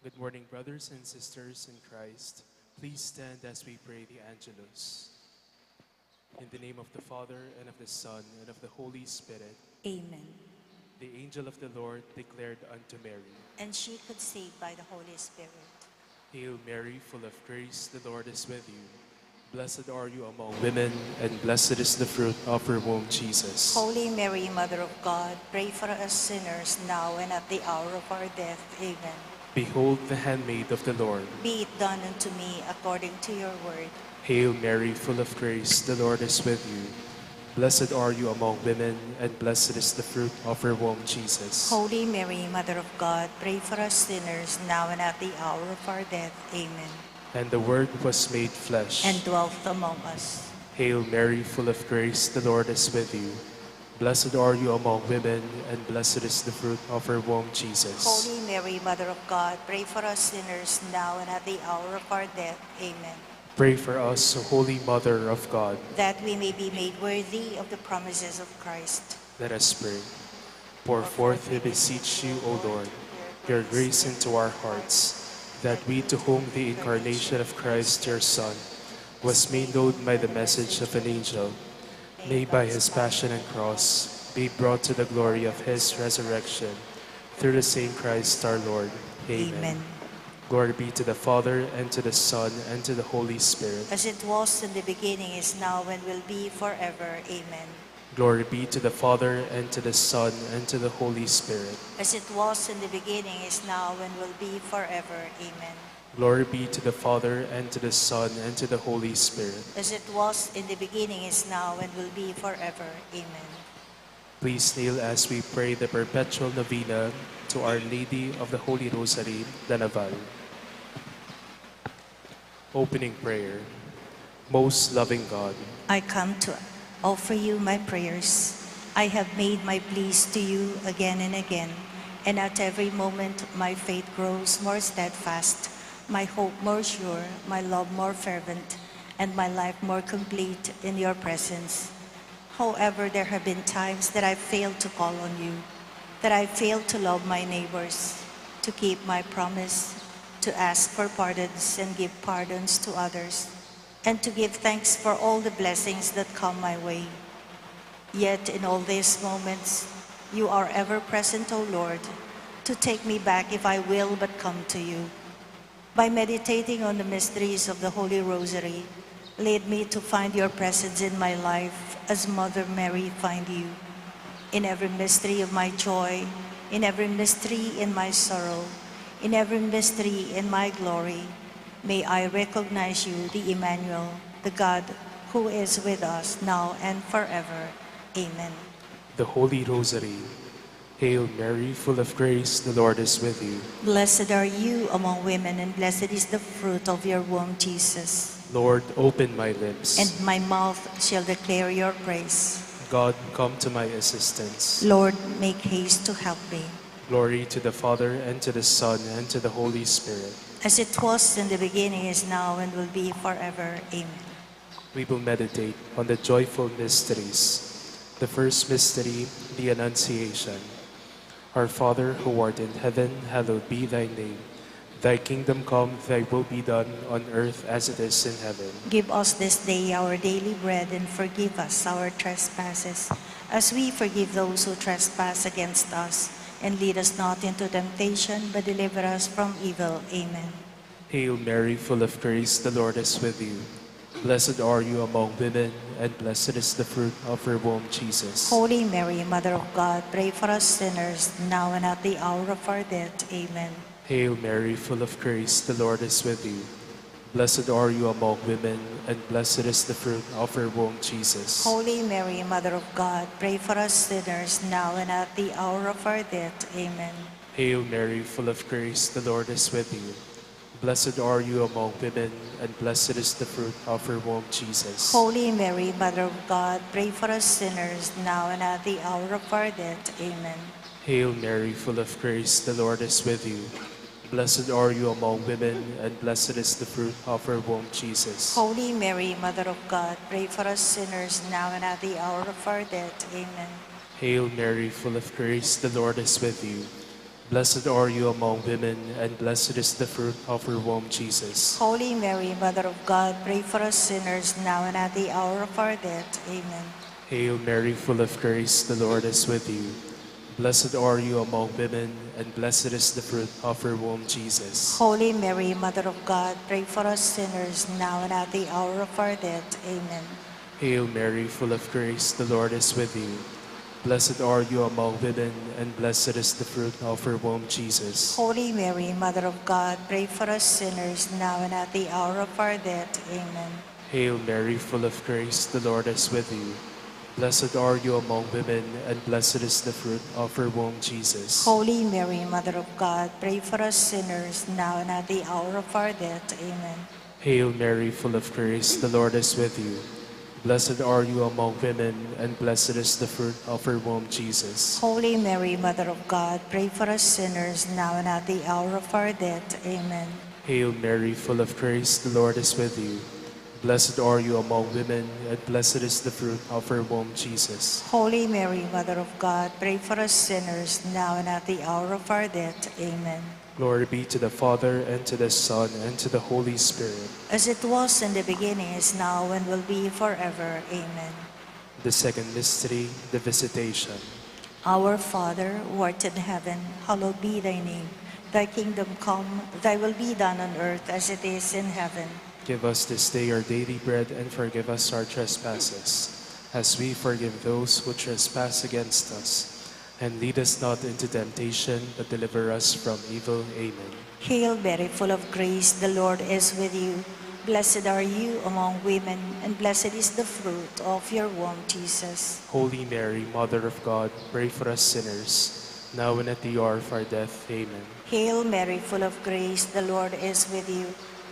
Good morning, brothers and sisters in Christ. Please stand as we pray the Angelus. In the name of the Father, and of the Son, and of the Holy Spirit. Amen. The angel of the Lord declared unto Mary, And she could save by the Holy Spirit. Hail Mary, full of grace, the Lord is with you. Blessed are you among women, and blessed is the fruit of your womb, Jesus. Holy Mary, Mother of God, pray for us sinners now and at the hour of our death. Amen. Behold the handmaid of the Lord. Be it done unto me according to your word. Hail Mary, full of grace, the Lord is with you. Blessed are you among women, and blessed is the fruit of your womb, Jesus. Holy Mary, Mother of God, pray for us sinners now and at the hour of our death. Amen. And the Word was made flesh. And dwelt among us. Hail Mary, full of grace, the Lord is with you. Blessed are you among women, and blessed is the fruit of your womb, Jesus. Holy Mary, Mother of God, pray for us sinners now and at the hour of our death. Amen. Pray for us, O Holy Mother of God. That we may be made worthy of the promises of Christ. Let us pray. Pour forth, we beseech you, O Lord, your grace into our hearts, that we to whom the incarnation of Christ, your Son, was made known by the message of an angel, may by his passion and cross be brought to the glory of his resurrection, through the same Christ our Lord. Amen. Glory be to the Father, and to the Son, and to the Holy Spirit. As it was in the beginning, is now, and will be forever. Amen. Glory be to the Father, and to the Son, and to the Holy Spirit. As it was in the beginning, is now, and will be forever. Amen. Glory be to the Father, and to the Son, and to the Holy Spirit. As it was in the beginning, is now, and will be forever. Amen. Please kneel as we pray the perpetual novena to Our Lady of the Holy Rosary, the Naval. Opening prayer. Most loving God, I come to offer you my prayers. I have made my pleas to you again and again, and at every moment my faith grows more steadfast, my hope more sure, my love more fervent, and my life more complete in your presence. However, there have been times that I failed to call on you, that I failed to love my neighbors, to keep my promise, to ask for pardons and give pardons to others, and to give thanks for all the blessings that come my way. Yet in all these moments, you are ever present, O Lord, to take me back if I will but come to you. By meditating on the mysteries of the Holy Rosary, lead me to find your presence in my life as Mother Mary find you. In every mystery of my joy, in every mystery in my sorrow, in every mystery in my glory, may I recognize you, the Emmanuel, the God who is with us now and forever. Amen. the Holy Rosary. Hail Mary, full of grace, the Lord is with you. Blessed are you among women, and blessed is the fruit of your womb, Jesus. Lord, open my lips. And my mouth shall declare your praise. God, come to my assistance. Lord, make haste to help me. Glory to the Father, and to the Son, and to the Holy Spirit. As it was in the beginning, is now, and will be forever. Amen. We will meditate on the joyful mysteries. The first mystery, the Annunciation. Our Father, who art in heaven, hallowed be thy name. Thy kingdom come, thy will be done on earth as it is in heaven. Give us this day our daily bread, and forgive us our trespasses, as we forgive those who trespass against us. And lead us not into temptation, but deliver us from evil. Amen. Hail Mary, full of grace, the Lord is with you. Blessed are you among women, and blessed is the fruit of your womb, Jesus. Holy Mary, Mother of God, pray for us sinners, now and at the hour of our death. Amen. Hail Mary, full of grace, the Lord is with you. Blessed are you among women, and blessed is the fruit of your womb, Jesus. Holy Mary, Mother of God, pray for us sinners, now and at the hour of our death. Amen. Hail Mary, full of grace, the Lord is with you. Blessed are you among women, and blessed is the fruit of your womb, Jesus. Holy Mary, Mother of God, pray for us sinners, now and at the hour of our death. Amen. Hail Mary, full of grace, the Lord is with you. Blessed are you among women, and blessed is the fruit of your womb, Jesus. Holy Mary, Mother of God, pray for us sinners, now and at the hour of our death. Amen. Hail Mary, full of grace, the Lord is with you. Blessed are you among women, and blessed is the fruit of your womb, Jesus. Holy Mary, Mother of God, pray for us sinners now and at the hour of our death. Amen. Hail Mary, full of grace, the Lord is with you. Blessed are you among women, and blessed is the fruit of your womb, Jesus. Holy Mary, Mother of God, pray for us sinners now and at the hour of our death. Amen. Hail Mary, full of grace, the Lord is with you. Blessed are you among women, and blessed is the fruit of your womb, Jesus. Holy Mary, Mother of God, pray for us sinners now and at the hour of our death. Amen. Hail Mary, full of grace, the Lord is with you. Blessed are you among women, and blessed is the fruit of your womb, Jesus. Holy Mary, Mother of God, pray for us sinners now and at the hour of our death. Amen. Hail Mary, full of grace, the Lord is with you. Blessed are you among women, and blessed is the fruit of your womb, Jesus. Holy Mary, Mother of God, pray for us sinners now and at the hour of our death. Amen. Hail Mary, full of grace, the Lord is with you. Blessed are you among women, and blessed is the fruit of your womb, Jesus. Holy Mary, Mother of God, pray for us sinners now and at the hour of our death. Amen. Glory be to the Father, and to the Son, and to the Holy Spirit. As it was in the beginning, is now, and will be forever. Amen. The second mystery, the Visitation. Our Father, who art in heaven, hallowed be thy name. Thy kingdom come, thy will be done on earth as it is in heaven. Give us this day our daily bread, and forgive us our trespasses, as we forgive those who trespass against us. And lead us not into temptation, but deliver us from evil. Amen. Hail Mary, full of grace, the Lord is with you. Blessed are you among women, and blessed is the fruit of your womb, Jesus. Holy Mary, Mother of God, pray for us sinners, now and at the hour of our death. Amen. Hail Mary, full of grace, the Lord is with you.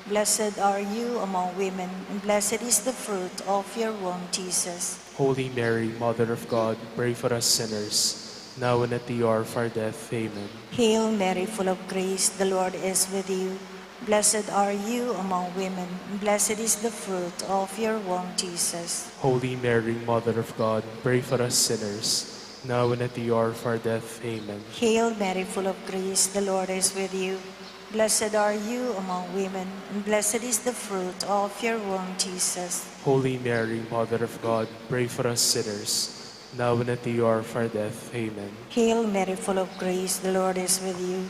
Blessed are you among women, and blessed is the fruit of your womb, Jesus. Holy Mary, Mother of God, pray for us sinners, now and at the hour of our death. Amen. Hail Mary, full of grace, the Lord is with you. Blessed are you among women, and blessed is the fruit of your womb, Jesus. Holy Mary, Mother of God, pray for us sinners, now and at the hour of our death. Amen. Hail Mary, full of grace, the Lord is with you. Blessed are you among women, and blessed is the fruit of your womb, Jesus. Holy Mary, Mother of God, pray for us sinners, now and at the hour of our death. Amen. Hail Mary, full of grace, the Lord is with you.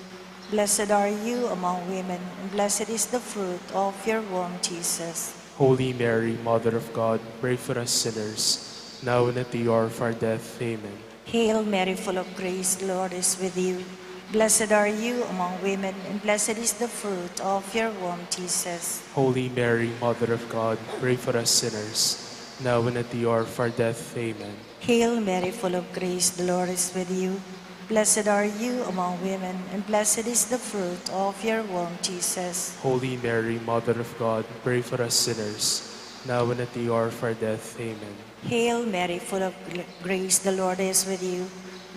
Blessed are you among women, and blessed is the fruit of your womb, Jesus. Holy Mary, Mother of God, pray for us sinners, now and at the hour of our death. Amen. Hail Mary, full of grace, the Lord is with you. Blessed are you among women, and blessed is the fruit of your womb, Jesus. Holy Mary, Mother of God, pray for us sinners, now and at the hour of our death. Amen. Hail Mary, full of grace, the Lord is with you. Blessed are you among women, and blessed is the fruit of your womb, Jesus. Holy Mary, Mother of God, pray for us sinners, now and at the hour of our death. Amen. Hail Mary, full of grace, the Lord is with you.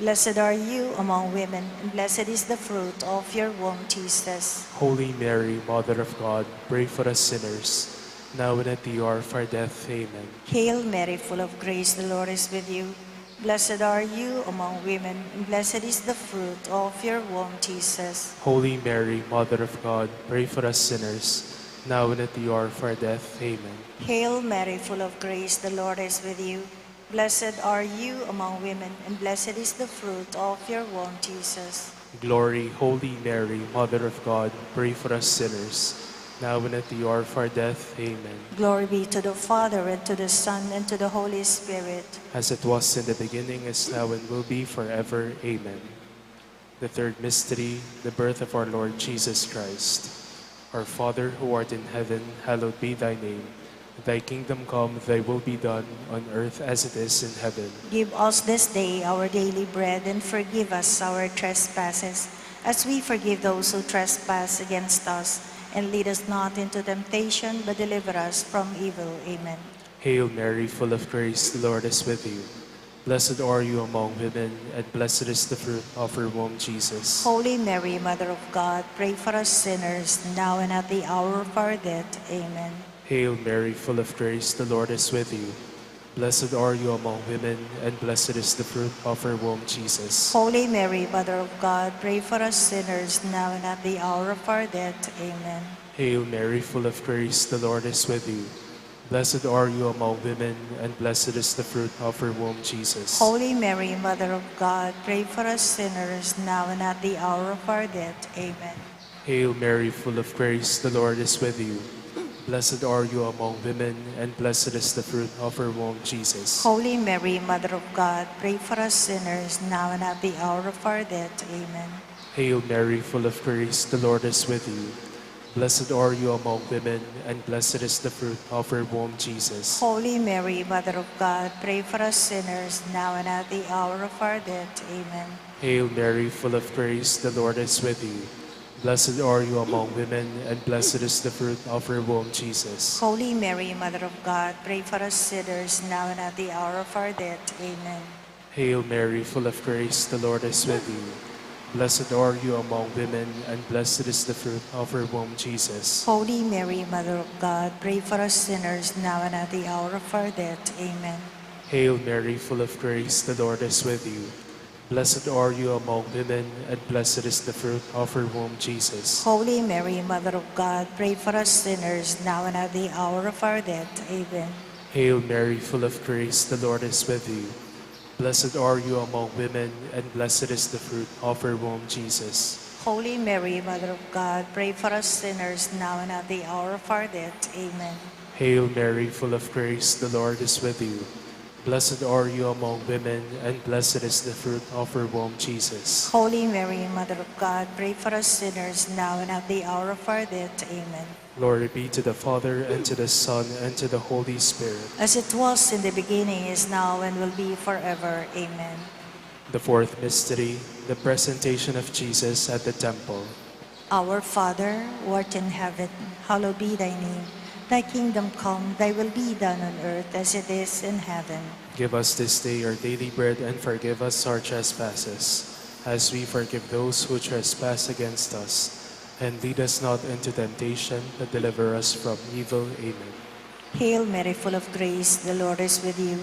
Blessed are you among women, and blessed is the fruit of your womb, Jesus. Holy Mary, Mother of God, pray for us sinners, now and at the hour of our death. Amen. Hail Mary, full of grace, the Lord is with you. Blessed are you among women, and blessed is the fruit of your womb, Jesus. Holy Mary, Mother of God, pray for us sinners, now and at the hour of our death. Amen. Hail Mary, full of grace, the Lord is with you. Blessed are you among women, and blessed is the fruit of your womb, Jesus. Glory, Holy Mary, Mother of God, pray for us sinners, now and at the hour of our death. Amen. Glory be to the Father, and to the Son, and to the Holy Spirit. As it was in the beginning, is now, and will be forever. Amen. The third mystery, the birth of our Lord Jesus Christ. Our Father, who art in heaven, hallowed be thy name. Thy kingdom come, thy will be done, on earth as it is in heaven. Give us this day our daily bread, and forgive us our trespasses, as we forgive those who trespass against us. And lead us not into temptation, but deliver us from evil. Amen. Hail Mary, full of grace, the Lord is with you. Blessed are you among women, and blessed is the fruit of your womb, Jesus. Holy Mary, Mother of God, pray for us sinners, now and at the hour of our death. Amen. Hail Mary, full of grace, the Lord is with you. Blessed are you among women, and blessed is the fruit of your womb, Jesus. Holy Mary, Mother of God, pray for us sinners now and at the hour of our death. Amen. Hail Mary, full of grace, the Lord is with you. Blessed are you among women, and blessed is the fruit of your womb, Jesus. Holy Mary, Mother of God, pray for us sinners now and at the hour of our death. Amen. Hail Mary, full of grace, the Lord is with you. Blessed are you among women, and blessed is the fruit of your womb, Jesus. Holy Mary, Mother of God, pray for us sinners now and at the hour of our death. Amen. Hail Mary, full of grace, the Lord is with you. Blessed are you among women, and blessed is the fruit of your womb, Jesus. Holy Mary, Mother of God, pray for us sinners now and at the hour of our death. Amen. Hail Mary, full of grace, the Lord is with you. Blessed are you among women, and blessed is the fruit of your womb, Jesus. Holy Mary, Mother of God, pray for us sinners now and at the hour of our death. Amen. Hail Mary, full of grace, the Lord is with you. Blessed are you among women, and blessed is the fruit of your womb, Jesus. Holy Mary, Mother of God, pray for us sinners now and at the hour of our death. Amen. Hail Mary, full of grace, the Lord is with you. Blessed are you among women, and blessed is the fruit of your womb, Jesus. Holy Mary, Mother of God, pray for us sinners now and at the hour of our death. Amen. Hail Mary, full of grace, the Lord is with you. Blessed are you among women, and blessed is the fruit of your womb, Jesus. Holy Mary, Mother of God, pray for us sinners now and at the hour of our death. Amen. Hail Mary, full of grace, the Lord is with you. Blessed are you among women, and blessed is the fruit of your womb, Jesus. Holy Mary, Mother of God, pray for us sinners now and at the hour of our death. Amen. Glory be to the Father, and to the Son, and to the Holy Spirit. As it was in the beginning, is now, and will be forever. Amen. The fourth mystery, the presentation of Jesus at the temple. Our Father, who art in heaven, hallowed be thy name. Thy kingdom come, thy will be done on earth as it is in heaven. Give us this day our daily bread, and forgive us our trespasses, as we forgive those who trespass against us. And lead us not into temptation, but deliver us from evil. Amen. Hail Mary, full of grace, the Lord is with you.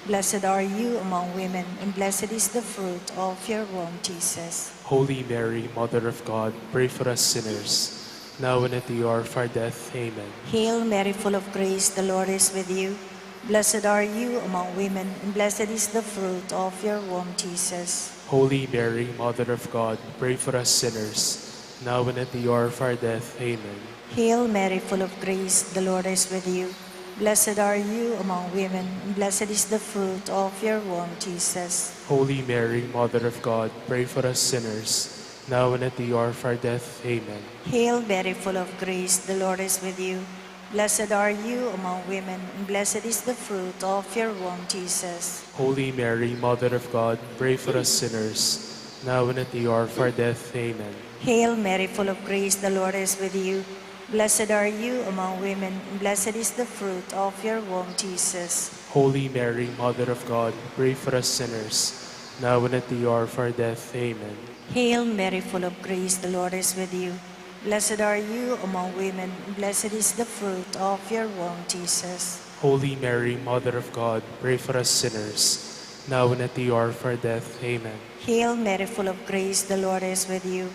Blessed are you among women, and blessed is the fruit of your womb, Jesus. Holy Mary, Mother of God, pray for us sinners, now and at the hour of our death. Amen. Hail Mary, full of grace, the Lord is with you. Blessed are you among women, and blessed is the fruit of your womb, Jesus. Holy Mary, Mother of God, pray for us sinners, now and at the hour of our death. Amen. Hail Mary, full of grace, the Lord is with you. Blessed are you among women, and blessed is the fruit of your womb, Jesus. Holy Mary, Mother of God, pray for us sinners, now and at the hour of our death. Amen. Hail Mary, full of grace, the Lord is with you. Blessed are you among women, and blessed is the fruit of your womb, Jesus. Holy Mary, Mother of God, pray for us sinners, now and at the hour of our death. Amen. Hail Mary, full of grace, the Lord is with you. Blessed are you among women, and blessed is the fruit of your womb, Jesus. Holy Mary, Mother of God, pray for us sinners, now and at the hour of our death. Amen. Hail Mary, full of grace, the Lord is with you. Blessed are you among women, and blessed is the fruit of your womb, Jesus. Holy Mary, Mother of God, pray for us sinners, now and at the hour of our death. Amen. Hail Mary, full of grace, the Lord is with you.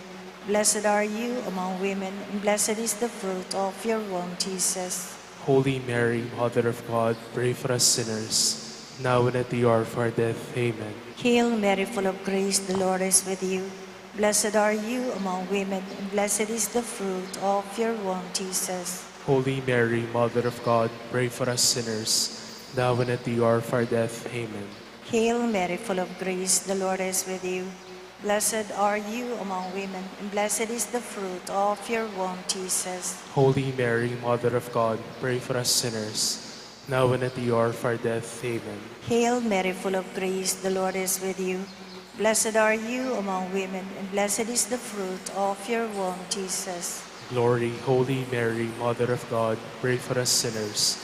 Blessed are you among women, and blessed is the fruit of your womb, Jesus. Holy Mary, Mother of God, pray for us sinners, now and at the hour of our death. Amen. Hail Mary, full of grace, the Lord is with you. Blessed are you among women, and blessed is the fruit of your womb, Jesus. Holy Mary, Mother of God, pray for us sinners, now and at the hour of our death. Amen. Hail Mary, full of grace, the Lord is with you. Blessed are you among women, and blessed is the fruit of your womb, Jesus. Holy Mary, Mother of God, pray for us sinners, now and at the hour of our death. Amen. Hail Mary, full of grace, the Lord is with you. Blessed are you among women, and blessed is the fruit of your womb, Jesus. Glory, Holy Mary, Mother of God, pray for us sinners,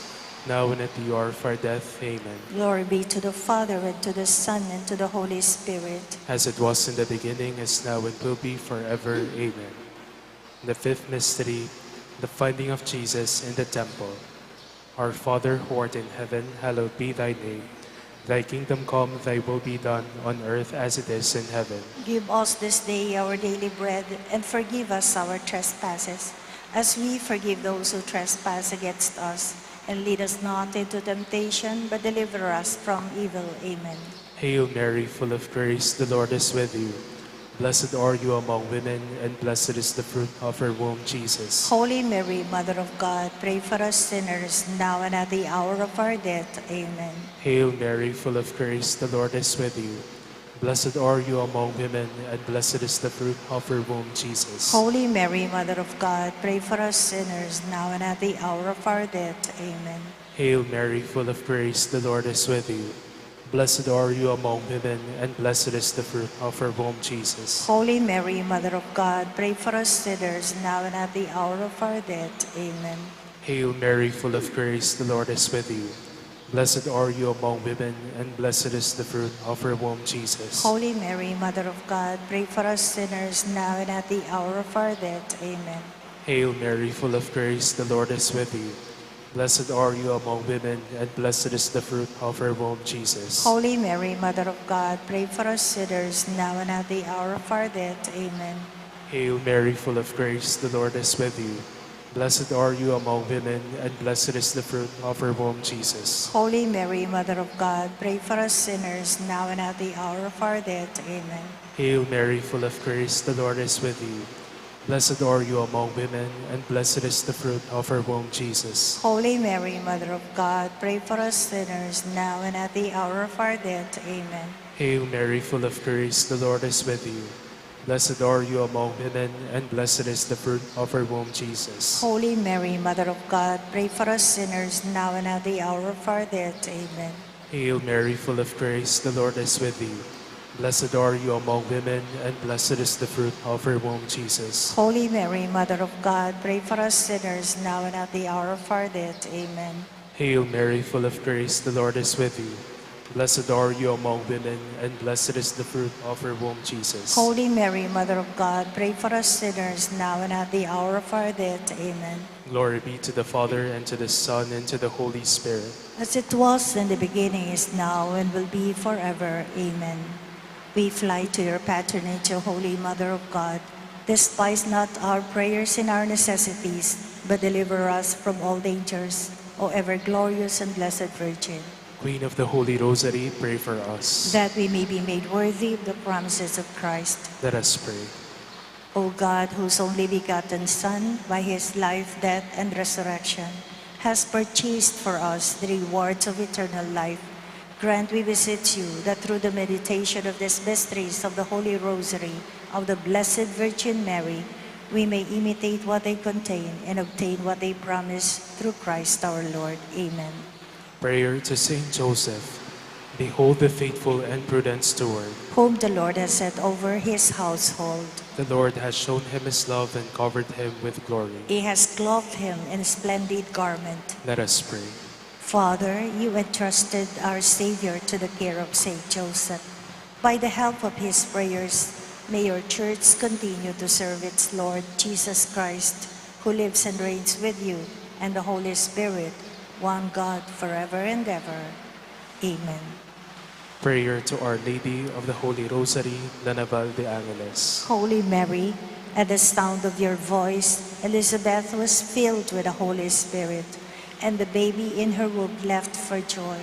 now and at the hour of our death. Amen. Glory be to the Father, and to the Son, and to the Holy Spirit. As it was in the beginning, is now, and will be forever. Amen. The fifth mystery, the finding of Jesus in the temple. Our Father who art in heaven, hallowed be thy name. Thy kingdom come, thy will be done, on earth as it is in heaven. Give us this day our daily bread, and forgive us our trespasses, as we forgive those who trespass against us. And lead us not into temptation, but deliver us from evil. Amen. Hail Mary, full of grace, the Lord is with you. Blessed are you among women, and blessed is the fruit of your womb, Jesus. Holy Mary, Mother of God, pray for us sinners, now and at the hour of our death. Amen. Hail Mary, full of grace, the Lord is with you. Blessed are you among women, and blessed is the fruit of your womb, Jesus. Holy Mary, Mother of God, pray for us sinners, now and at the hour of our death. Amen. Hail Mary, full of grace, the Lord is with you. Blessed are you among women, and blessed is the fruit of your womb, Jesus. Holy Mary, Mother of God, pray for us sinners, now and at the hour of our death. Amen. Hail Mary, full of grace, the Lord is with you. Blessed are you among women, and blessed is the fruit of your womb, Jesus. Holy Mary, Mother of God, pray for us sinners, now and at the hour of our death. Amen. Hail Mary, full of grace, the Lord is with you. Blessed are you among women, and blessed is the fruit of your womb, Jesus. Holy Mary, Mother of God, pray for us sinners, now and at the hour of our death. Amen. Hail Mary, full of grace, the Lord is with you. Blessed are you among women, and blessed is the fruit of your womb, Jesus. Holy Mary, Mother of God, pray for us sinners, now and at the hour of our death. Amen. Hail Mary, full of grace, the Lord is with you. Blessed are you among women, and blessed is the fruit of your womb, Jesus. Holy Mary, Mother of God, pray for us sinners, now and at the hour of our death. Amen. Hail Mary, full of grace, the Lord is with you. Blessed are you among women, and blessed is the fruit of your womb, Jesus. Holy Mary, Mother of God, pray for us sinners, now and at the hour of our death. Amen. Hail Mary, full of grace, the Lord is with you. Blessed are you among women, and blessed is the fruit of your womb, Jesus. Holy Mary, Mother of God, pray for us sinners, now and at the hour of our death. Amen. Hail Mary, full of grace, the Lord is with you. Blessed are you among women, and blessed is the fruit of your womb, Jesus. Holy Mary, Mother of God, pray for us sinners, now and at the hour of our death. Amen. Glory be to the Father, and to the Son, and to the Holy Spirit. As it was in the beginning, is now, and will be forever. Amen. We fly to your patronage, O Holy Mother of God. Despise not our prayers and our necessities, but deliver us from all dangers, O ever glorious and blessed Virgin. Queen of the Holy Rosary, pray for us. That we may be made worthy of the promises of Christ. Let us pray. O God, whose only begotten Son, by his life, death, and resurrection, has purchased for us the rewards of eternal life, grant, we beseech you, that through the meditation of these mysteries of the Holy Rosary of the Blessed Virgin Mary, we may imitate what they contain and obtain what they promise through Christ our Lord. Amen. Prayer to Saint Joseph. Behold the faithful and prudent steward. Whom the Lord has set over his household. The Lord has shown him his love and covered him with glory. He has clothed him in a splendid garment. Let us pray. Father, you entrusted our Savior to the care of Saint Joseph. By the help of his prayers, may your church continue to serve its Lord Jesus Christ, who lives and reigns with you and the Holy Spirit, one God, forever and ever. Amen. Prayer to Our Lady of the Holy Rosary, La Naval de Angeles. Holy Mary, at the sound of your voice, Elizabeth was filled with the Holy Spirit, and the baby in her womb leapt for joy.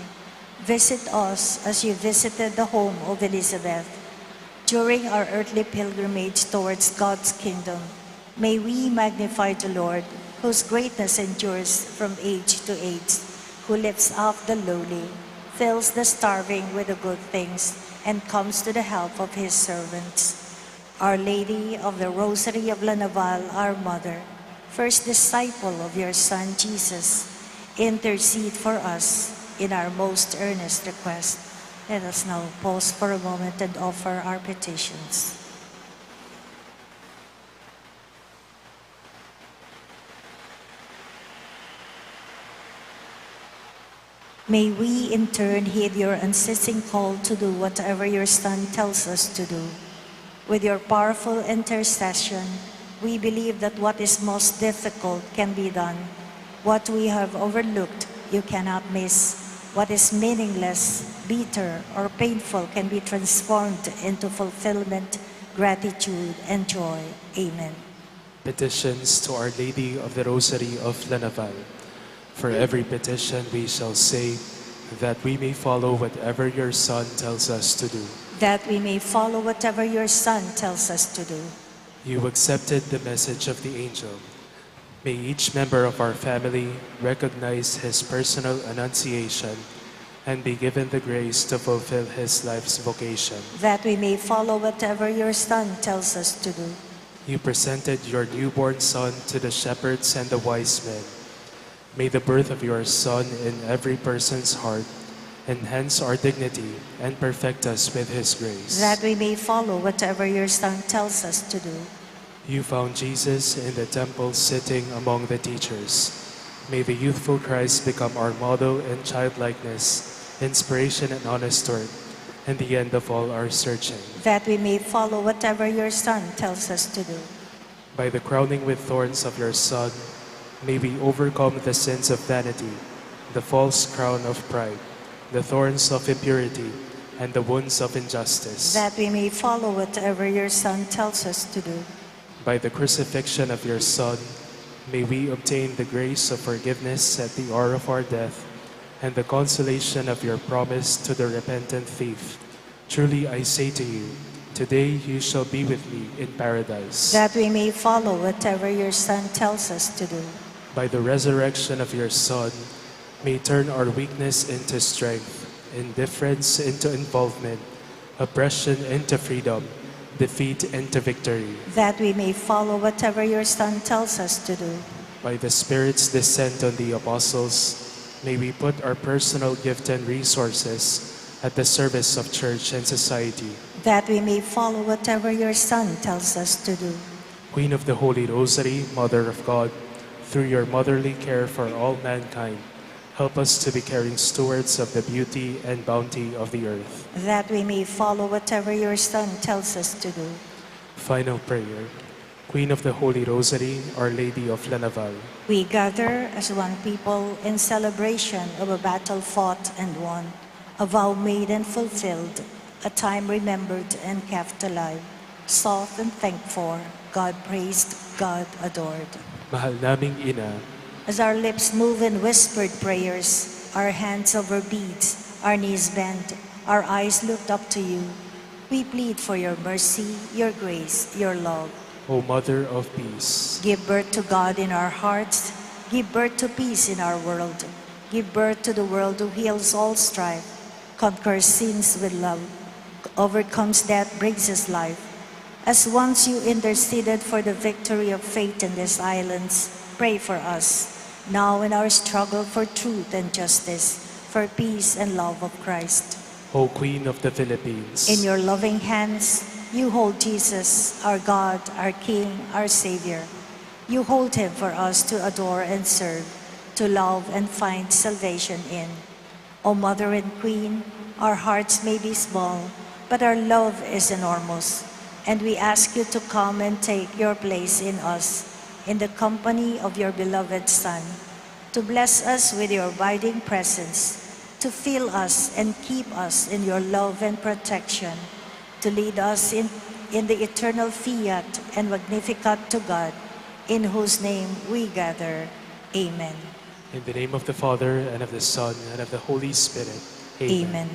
Visit us as you visited the home of Elizabeth. During our earthly pilgrimage towards God's kingdom, may we magnify the Lord, whose greatness endures from age to age, who lifts up the lowly, fills the starving with the good things, and comes to the help of his servants. Our Lady of the Rosary of La Naval, our Mother, first disciple of your Son Jesus, intercede for us in our most earnest request. Let us now pause for a moment and offer our petitions. May we in turn heed your unceasing call to do whatever your Son tells us to do. With your powerful intercession, we believe that what is most difficult can be done. What we have overlooked you cannot miss. What is meaningless, bitter, or painful can be transformed into fulfillment, gratitude, and joy. Amen. Petitions to Our Lady of the Rosary of Lanaval. For every petition we shall say, that we may follow whatever your Son tells us to do. That we may follow whatever your Son tells us to do. You accepted the message of the angel. May each member of our family recognize his personal annunciation and be given the grace to fulfill his life's vocation. That we may follow whatever your Son tells us to do. You presented your newborn Son to the shepherds and the wise men. May the birth of your Son in every person's heart enhance our dignity and perfect us with his grace. That we may follow whatever your Son tells us to do. You found Jesus in the temple sitting among the teachers. May the youthful Christ become our model in childlikeness, inspiration and honest work, and the end of all our searching. That we may follow whatever your Son tells us to do. By the crowning with thorns of your Son, may we overcome the sins of vanity, the false crown of pride, the thorns of impurity, and the wounds of injustice. That we may follow whatever your Son tells us to do. By the crucifixion of your Son, may we obtain the grace of forgiveness at the hour of our death, and the consolation of your promise to the repentant thief. Truly I say to you, today you shall be with me in paradise. That we may follow whatever your Son tells us to do. By the resurrection of your Son, may turn our weakness into strength, indifference into involvement, oppression into freedom, defeat into victory. That we may follow whatever your Son tells us to do. By the Spirit's descent on the apostles, may we put our personal gift and resources at the service of church and society. That we may follow whatever your Son tells us to do. Queen of the Holy Rosary, Mother of God, through your motherly care for all mankind, help us to be caring stewards of the beauty and bounty of the earth. That we may follow whatever your Son tells us to do. Final prayer. Queen of the Holy Rosary, Our Lady of Lanaval, We gather as one people in celebration of a battle fought and won, a vow made and fulfilled, a time remembered and kept alive, sought and thanked for, God praised, God adored. Mahal naming Ina, As our lips move in whispered prayers, our hands over beads, our knees bent, our eyes looked up to you, we plead for your mercy, your grace, your love. O Mother of Peace, Give birth to God in our hearts. Give birth to peace in our world. Give birth to the world who heals all strife, conquers sins with love, overcomes death, brings us life. As once you interceded for the victory of faith in these islands, pray for us, now in our struggle for truth and justice, for peace and love of Christ. O Queen of the Philippines, In your loving hands, you hold Jesus, our God, our King, our Savior. You hold him for us to adore and serve, to love and find salvation in. O Mother and Queen, our hearts may be small, but our love is enormous, and we ask you to come and take your place in us, in the company of your beloved Son, to bless us with your abiding presence, to fill us and keep us in your love and protection, to lead us in the eternal fiat and magnificat to God, in whose name we gather. Amen. in the name of the Father, and of the Son, and of the Holy Spirit. Amen.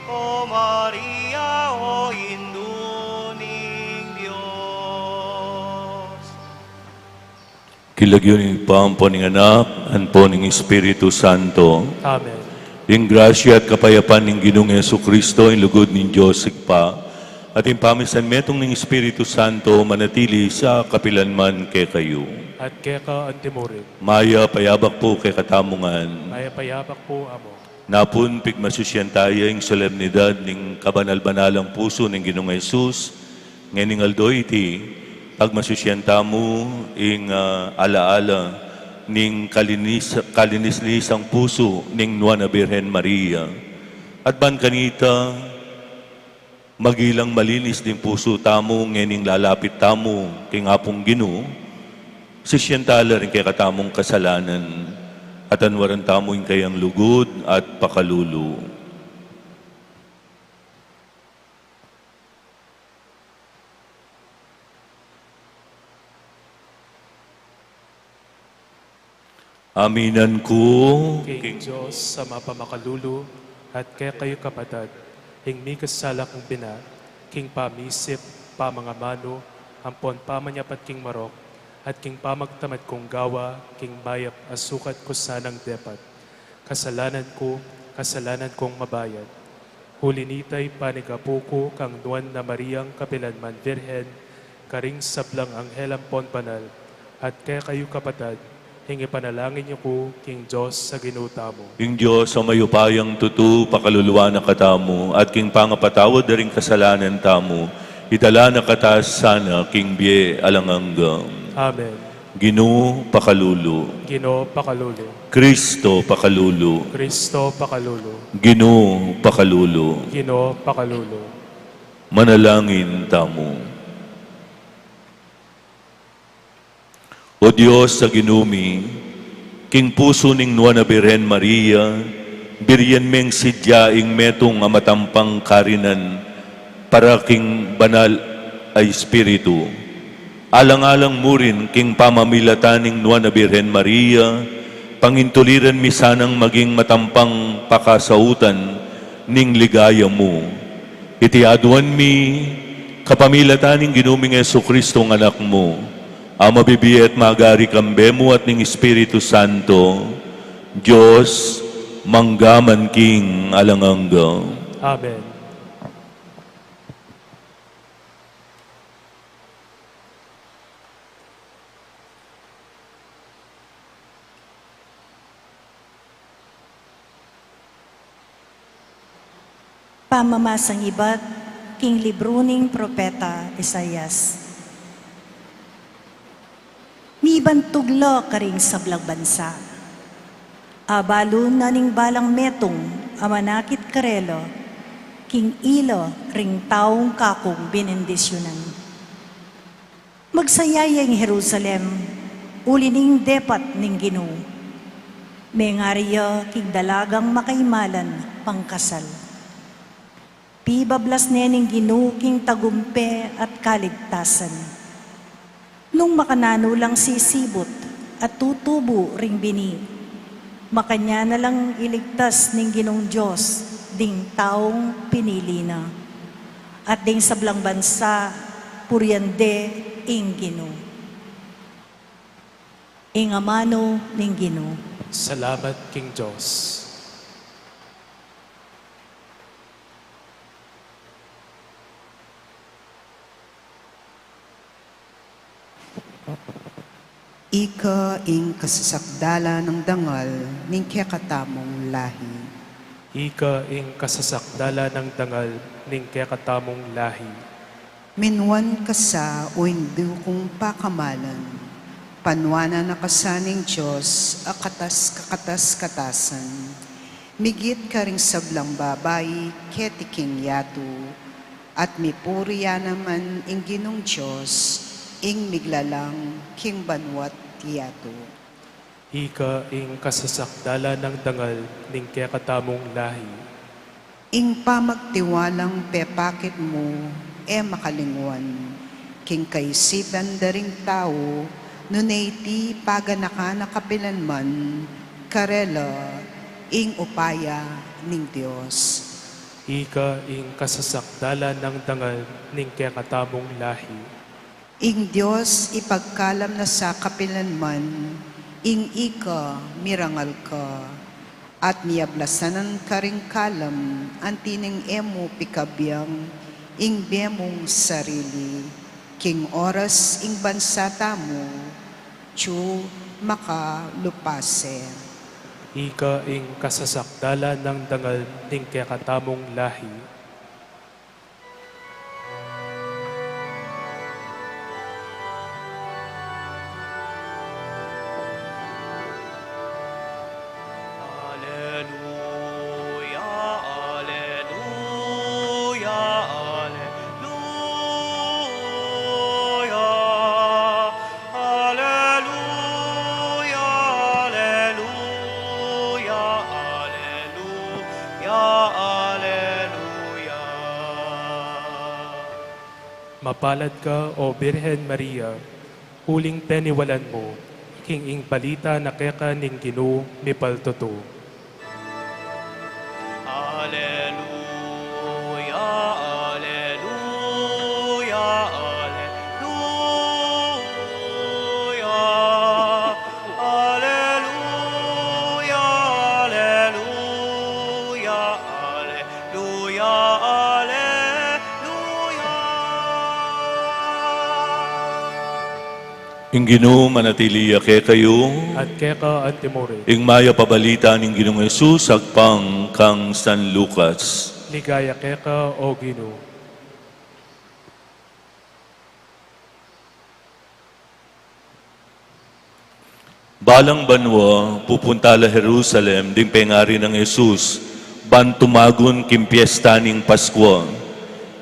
O Maria, o induning Diyos. Kilagyo ni Pampo ng Anak, anpo ng Espiritu Santo. Amen. Yung grasya at kapayapaan ng Ginoong Jesucristo, yung lugod ng Diyos sigpa, at yung pamisanmetong ng Espiritu Santo manatili sa kapilanman kay kayo. At keka antimurin, Maya payabak po kay katamungan. maya payapak po amo. Napun pigmasusyan tayo yung solemnidad ng kabanal-banalang puso ng Ginoong Jesus. Ngayon aldo iti, pagmasusyan tamo ing alaala ning kalinis-lisang puso ning Nuana Birhen Maria. At ban kanita, magilang malinis din puso tamo ngayon lalapit tamo king apong Ginoo. Sisyentala rin kay katamong kasalanan at anwaran tamo yung kayang lugod at pakalulu. Aminan ko, King Diyos sa mapamakalulu at kaya kayo kapatid, hingmi kasala kong bina, king pamisip, pamangamano, ampon pamanyapat king marok, at king pamagtamad kong gawa, king bayap asukat ko sanang depat. Kasalanan kong mabayad. Huli nitay panigapuko kang nuan na Mariang Kapilanman Virhen, karing sablang anghel ampon banal, at kaya kayo kapatid, hingi panalangin niyo ko, King Diyos, sa ginuta mo. King Diyos, sa mayupayang tutu, pakaluluwa na katamo, at king pangapatawad na rin kasalanan tamo, itala na katas sana, King Bie alanganggam. Amen. Ginoo pakalulu, Ginoo pakalulu. Kristo pakalulu, Kristo pakalulu. Ginoo pakalulu, Ginoo pakalulu. manalangin tamo. O Diyos sa ginumi, king puso ning Nuana Birhen Maria, biryan meng sidyaing metong amatampang karinan, para king banal ay Espiritu. Alang-alang mo rin king pamamilatan ning Nuana Birhen Maria, pangintuliran mi sanang maging matampang pakasautan ning ligaya mo. Itiaduan mi, kapamilatan ning ginuming Jesucristo ng anak mo, ang mabibiya at magari kambemo at ning Espiritu Santo, Diyos, manggaman king alangangga. Amen. Pamamasang iba't king libro ning propeta Isaias. Mibantuglo karing sablag bansa. Abalo na ning balang metong amanakit karelo, king ilo ring taong kakong binendisyonan. Magsayayang Jerusalem, uli ning depat ning Ginoo. Mengaryo king dalagang makaimalan pangkasal. Pibablas nening Ginoo king tagumpe at kaligtasan. Nung makanano lang sisibot at tutubo ring bini, makanya na lang iligtas ning Ginong Diyos, ding taong pinili na. At ding sablang bansa, puryande ing Ginoo. Ing amano ning Ginoo. Salamat, King Diyos. Ika ing kasasakdala ng dangal ning kekatamong lahi. Ika ing kasasakdala ng dangal ning kekatamong lahi. Minwan kasa o hindi kong pakamalan. Panwana na kasaning Diyos, akatas-katasan. Migit ka ring sablang babay, ketiking yato. At mipuriya naman ing Ginong Diyos, ing miglalang king banwat tiyato. Ika ing kasasakdala ng dangal ning kekatamong lahi. Ing pamagtiwalang pepakit mo, makalingwan. King kaisipan daring tao, nunay ti paganaka na kapilanman, karela, ing upaya ning Diyos. Ika ing kasasakdalan ng dangal ning kekatamong lahi. Ing Diyos ipagkalam na sa kapilanman, ing ika mirangal ka, at miyablasanan ka ring kalam, antining emo pikabyang, ing bemong sarili, king oras ing bansata mo, chu makalupase. Ika ing kasasakdalan ng dangal ning kekatamong lahi. Alleluia, alleluia, alleluia. Alleluia, alleluia, alleluia, alleluia. Mapalad ka, O Birhen Maria, huling peniwalan mo, king ing balita na keka ning Ginoo mipaltoto. Alleluia, alleluia, alleluia. Alleluia, alleluia, alleluia, alleluia. Ing Ginoo manatiliya kay kayo, At keka at timore, ing maya pabalita ning Ginoong Hesus agpang kang San Lucas. ligaya keka, O Ginoo. Balang banwa, pupunta la Jerusalem, ding pengari ng Jesus, ban tumagon kim piyesta ning Paskwa.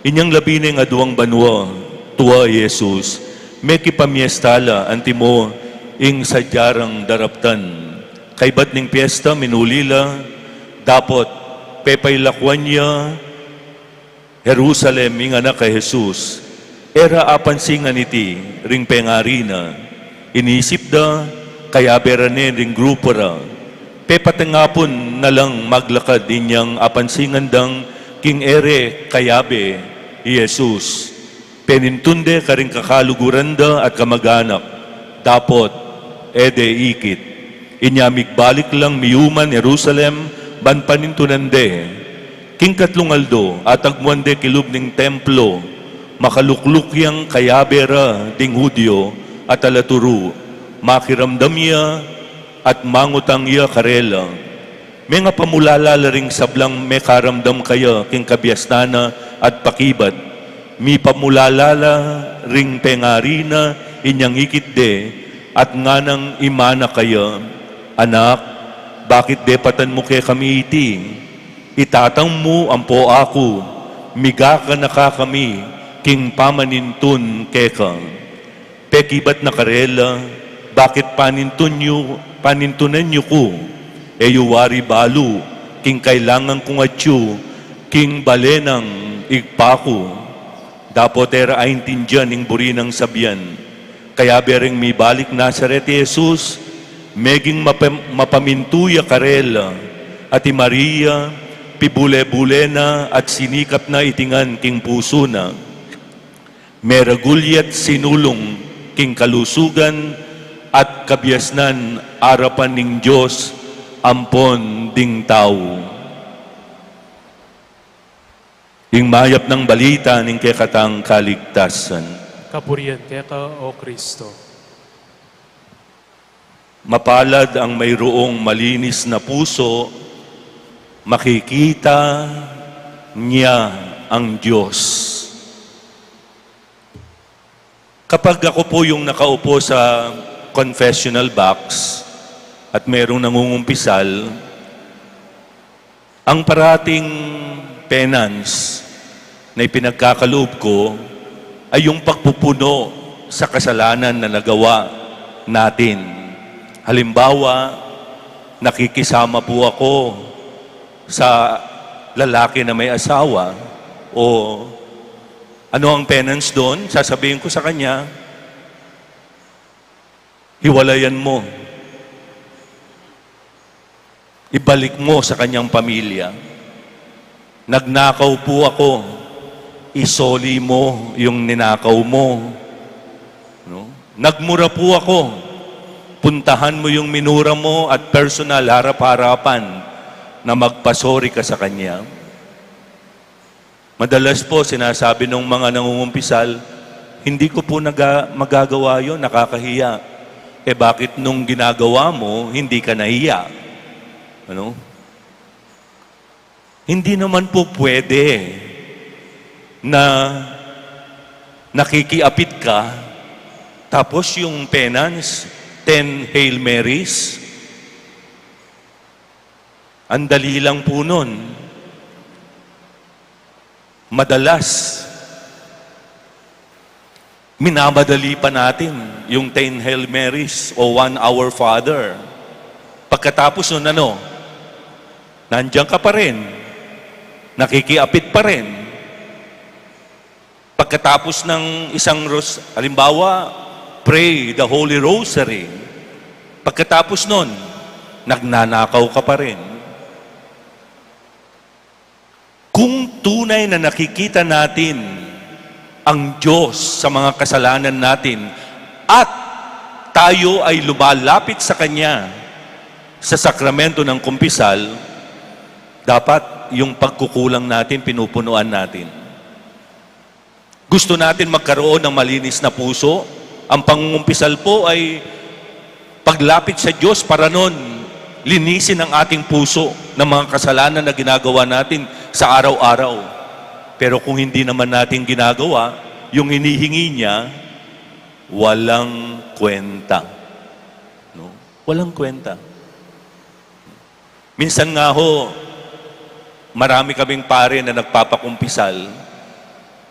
Inyang labi nga duwang banwa, tuwa Jesus, may kipamiestala antimo ing sadyarang daraptan. Kaibat ning piyesta minulila, dapat pepailakwan niya Jerusalem ing anak kay Jesus. Era apan singan iti ring pengari na. Inisip da, kaya beranin ring grupo ra. Pepatengapon na lang maglakad inyang apansingan dang king ere kayabe Jesus. Penintunde karing kakaluguran da at kamaganak. Dapot ede ikit. Inyamig balik lang miyuman Jerusalem ban panintunande. King katlungaldo at agmuande kilub ning templo. Makaluklukyang kayabera ding Hudyo at alaturu. Makiramdam niya at mangutang iya karela. May nga pamulala ring sablang may karamdam kaya king kabiasnana at pakibat. Mi pamulalala ring pengarina inyang ikitde at nganang imana kaya. Anak, bakit depatan mo kay kami iti? Itatang mo ampo ako, miga ka na ka kami, king pamanintun keka. Pekibat na karela, bakit panintunan nyo ko? Eyuwari balu, king kailangan kong atyo, king balenang igpako. Dapat era aintindyan ing burinang sabyan. Kaya bereng mi balik Nazaret Jesus, meging mapamintuya karela, ati Maria, pibule-bule na at sinikap na itingan king puso na. Meragulyat sinulong king kalusugan at kabiasnan arapan ning Diyos ampon ding tao. Ing mayap ng balita ning kekatang kaligtasan. Kapurian keka, O Kristo. Mapalad ang mayroong malinis na puso, makikita niya ang Diyos. Kapag ako po yung nakaupo sa confessional box at mayroong nangungumpisal, ang parating penance na ipinagkakaloob ko ay yung pagpupuno sa kasalanan na nagawa natin. Halimbawa, nakikisama po ako sa lalaki na may asawa o ano ang penance doon? Sasabihin ko sa kanya, hiwalayan mo. Ibalik mo sa kanyang pamilya. Nagnakaw po ako. Isoli mo yung ninakaw mo. No? Nagmura po ako. Puntahan mo yung minura mo at personal harap-harapan na magpasori ka sa kanya. Madalas po sinasabi ng mga nangungumpisal, hindi ko po magagawa yun, nakakahiya. Bakit nung ginagawa mo, hindi ka nahiya? Ano? Hindi naman po pwede na nakikiapit ka, tapos yung penance, 10 Hail Marys, ang dali lang po nun. Madalas, minamadali pa natin yung 10 Hail Marys o 1 Our Father. Pagkatapos nun nandiyan ka pa rin. Nakikiapit pa rin. Pagkatapos ng isang halimbawa, pray the Holy Rosary. Pagkatapos nun, nagnanakaw ka pa rin. Kung tunay na nakikita natin ang Diyos sa mga kasalanan natin at tayo ay lumalapit sa Kanya sa sakramento ng kumpisal, dapat yung pagkukulang natin, pinupunuan natin. Gusto natin magkaroon ng malinis na puso. Ang pangungumpisal po ay paglapit sa Diyos para nun linisin ang ating puso ng mga kasalanan na ginagawa natin sa araw-araw. Pero kung hindi naman natin ginagawa, yung hinihingi niya, walang kwenta. No? Walang kwenta. Minsan nga ho, marami kaming pare na nagpapakumpisal,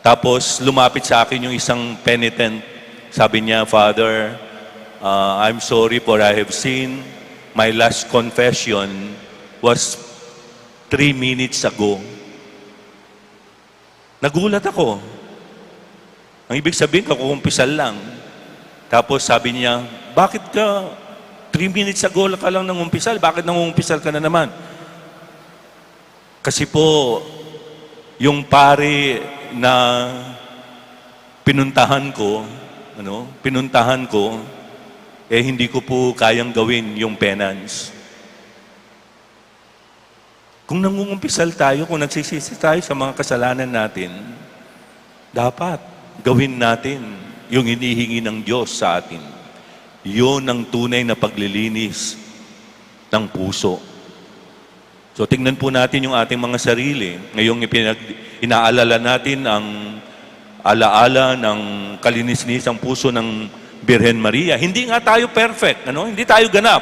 tapos lumapit sa akin yung isang penitent. Sabi niya, Father, I'm sorry for I have sinned. My last confession was 3 minutes ago. Nagulat ako. Ang ibig sabihin, kakumpisal lang. Tapos sabi niya, bakit ka 3 minutes ago ka lang nangumpisal? Bakit nangumpisal ka na naman? Kasi po, yung pare na pinuntahan ko, hindi ko po kayang gawin yung penance. Kung nangungumpisal tayo, kung nagsisisi tayo sa mga kasalanan natin, dapat gawin natin yung hinihingi ng Diyos sa atin. Yun ang tunay na paglilinis ng puso. So tingnan po natin yung ating mga sarili. Ngayong inaalala natin ang alaala ng kalinis-nis ang puso ng Birhen Maria. Hindi nga tayo perfect, Hindi tayo ganap.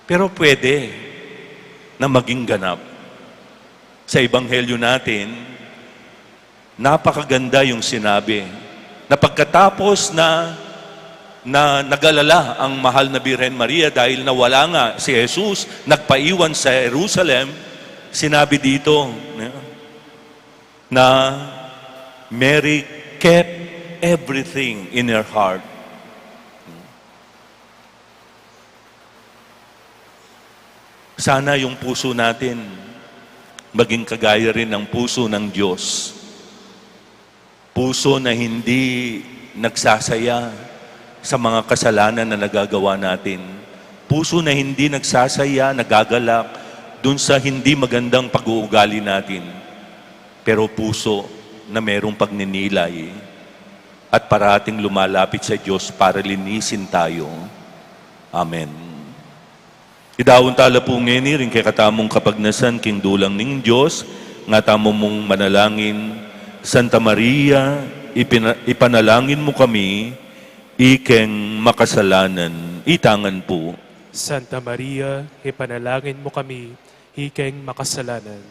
Pero pwede na maging ganap. Sa Ebanghelyo natin, napakaganda yung sinabi na pagkatapos na nagalala ang mahal na Birhen Maria dahil nawala nga si Jesus, nagpaiwan sa Jerusalem, sinabi dito na Mary kept everything in her heart. Sana yung puso natin maging kagaya rin ng puso ng Diyos. Puso na hindi nagsasaya sa mga kasalanan na nagagawa natin. Puso na hindi nagsasaya, nagagalak dun sa hindi magandang pag-uugali natin. Pero puso na merong pagninilay at parating lumalapit sa Diyos para linisin tayo. Amen. Idawon tala po ngeni rin kay katamong kapagnasan king dulang ning Diyos, nga tamo mong manalangin, Santa Maria, ipanalangin mo kami, ikeng makasalanan, itangan po. Santa Maria, ipanalangin mo kami, hikeng makasalanan.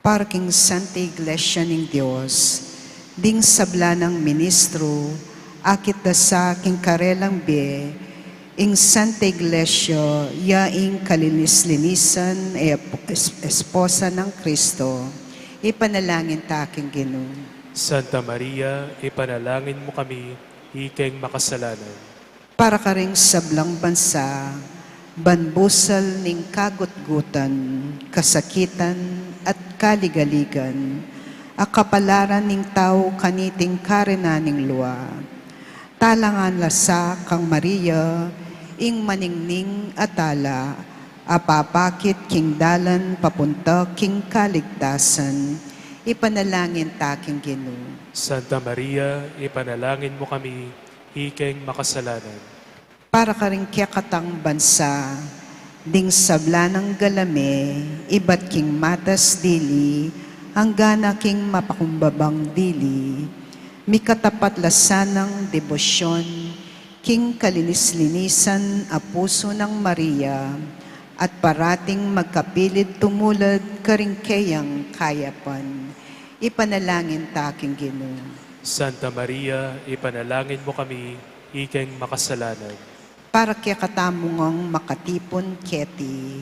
Para king Santa Iglesia ning Dios, ding sabla ng ministro, akit da sa king karelang be, ing Santa Iglesia, yaing kalinis-linisan, esposa ng Kristo, ipanalangin ta aking Ginoo. Santa Maria, ipanalangin mo kami, ikeng makasalanan. Para ka ring sablang bansa, banbusal ning kagutgutan, kasakitan at kaligaligan, akapalaran ning tao kaniting karenaning luwa. Talangan lasa kang Maria, ing maningning atala, apapakit king dalan papunta king kaligtasan, ipanalangin taking Ginoo. Santa Maria, ipanalangin mo kami, ikeng makasalanan. Para ka rin kiyakatang bansa, ding sabla ng galame, iba't king matas dili, hanggang king mapakumbabang dili, mi katapat lasanang debosyon, king kalinis-linisan a puso ng Maria, at parating magkapilid tumulad karingkeyang kayapan, ipanalangin taking Ginoo. Santa Maria, ipanalangin mo kami, ikeng makasalanan. Para kaya katamungang makatipon keti,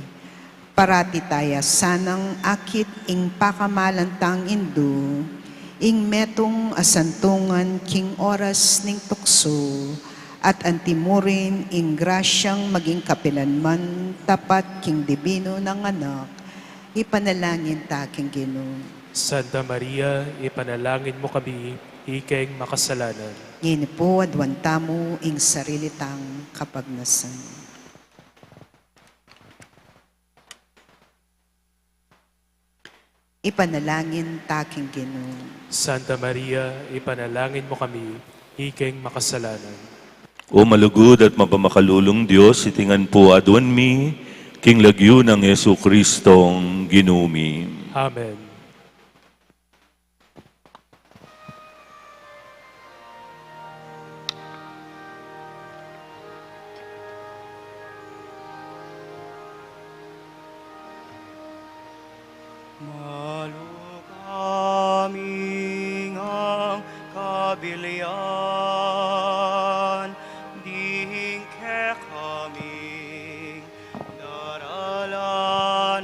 parati taya sanang akit ing pakamalantang indu, ing metong asantungan king oras ning tukso, at antimurin ing grasyang maging kapilanman tapat king dibino ng anak, ipanalangin taking Ginoo. Santa Maria, ipanalangin mo kami, ikeng makasalanan. Ngini po adwanta mo ing sarilitang kapagnasan. Ipanalangin taking Ginoo. Santa Maria, ipanalangin mo kami, ikeng makasalanan. O malugod at mapamakalulong Diyos, itingan po adwan mi, king lagyo ng Yesu Kristong ginumi. Amen. Malukaming ang kabilian, dihing ke kaming daralanan,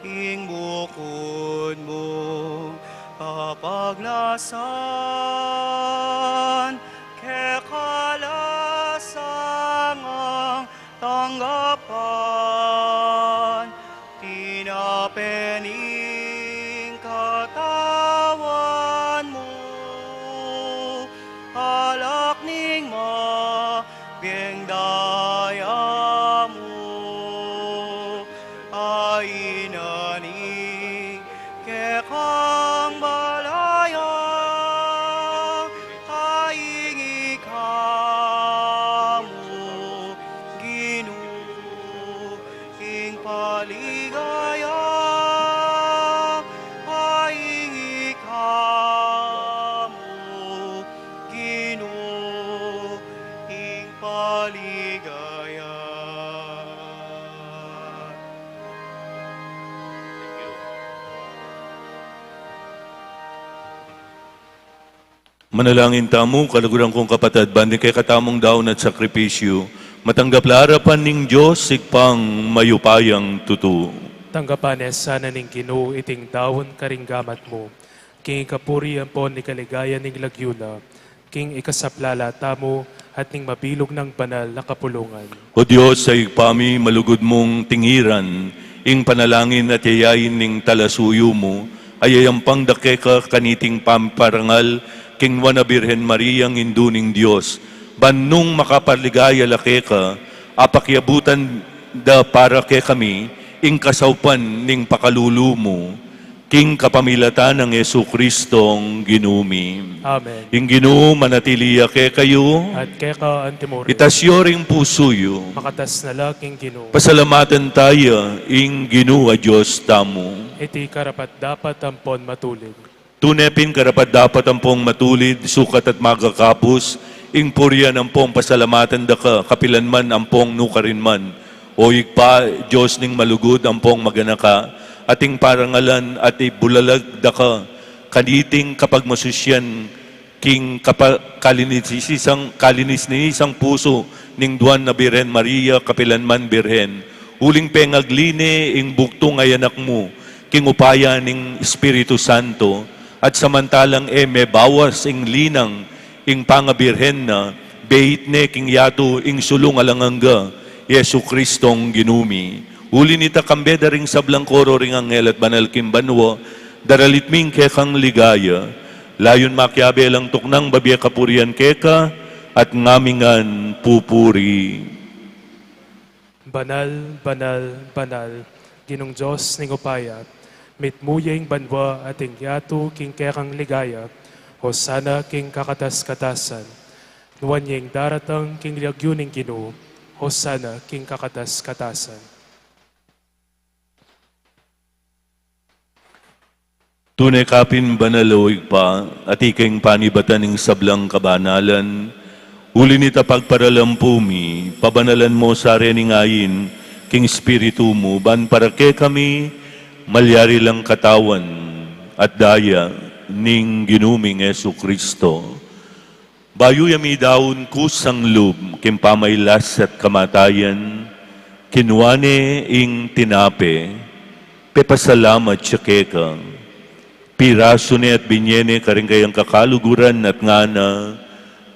ing bukod mo kapaglasan, ke kalasang ang tanggapan, tinapening katawan mo, alak ning mabiyeng daya mo, ainani ke kang balaya, kaingi kamo, Ginoo, ing paligaya, kaingi kamo, Ginoo, ing paligaya. Manalangin tamo, kaluguran kong kapatid, bandi kay katamong daon at sakripisyo, matanggap larapan ning Diyos, sigpang mayupayang tutu. Tanggapan sana ning Ginoo iting dawon karinggamat mo, king ikapurihan po ni kaligayan ning lagyuna, king ikasaplala tamo at ning mabilog ng banal na kapulungan. O Diyos, sa igpami malugod mong tingiran, ing panalangin at yayain ning talasuyo mo, ayayampang dake ka kaniting pamparangal, king wana Birhen Mariang induning Diyos, banung makapaligaya lake ka, apakyabutan da para ke kami, ing kasaupan ning pakalulu mo, king kapamilatan ng Yesu Kristong ginumi. Amen. Ing Ginoo manatiliya ke kayo, At keka antimori, itasyo ring pusuyo, makatas na laking Ginoo, pasalamatan tayo, ing Ginoo a Diyos tamo. iti karapat dapat ampon matulid. Tunepin karapat dapat ang pong matulid, sukat at magakapos, ing puryan ang pong pasalamatan da ka, kapilanman ang pong nukarin man. O igpa, Diyos ning malugod ang pong maganaka, ating parangalan at ibulalag da ka, kaniting kapag masusyan, king kalinis ni isang puso, ning duwan na Birhen Maria, kapilanman Birhen, uling pengagline, ing buktong ay anak mo, king upaya ning Espiritu Santo, at samantalang may bawas ing linang, ing pangabirhen na, beit ne king yato ing sulong alanganga, Yesu Kristong ginumi. Uli nita kambeda ring sablang koro ring anghel at banal kimbanwa, daralitming kekang ligaya, layon makyabe lang tuknang babya kapurian keka, at ngamingan pupuri. Banal, banal, banal, Ginong Diyos ning upaya, mitmuyeng banwa ating yato king kekang ligaya, Hosana king kakatas-katasan, nuanyeng daratang king liagyuning Ginoo, Hosana king kakatas-katasan. Tunay kapin banaloig pa, at iking panibatan ng sablang kabanalan, uli nita pagparalampumi, pabanalan mo sa rening ayin, king espiritu mo, ban para ke kami, malyari lang katawan, at daya, ning ginuming Yesu Kristo. Bayo yami daon kusang lub, kim pamaylas at kamatayan, kinwane ing tinape, pepasalamat siya kekang, piraso ni at binyene karing kayang kakaluguran at ngana,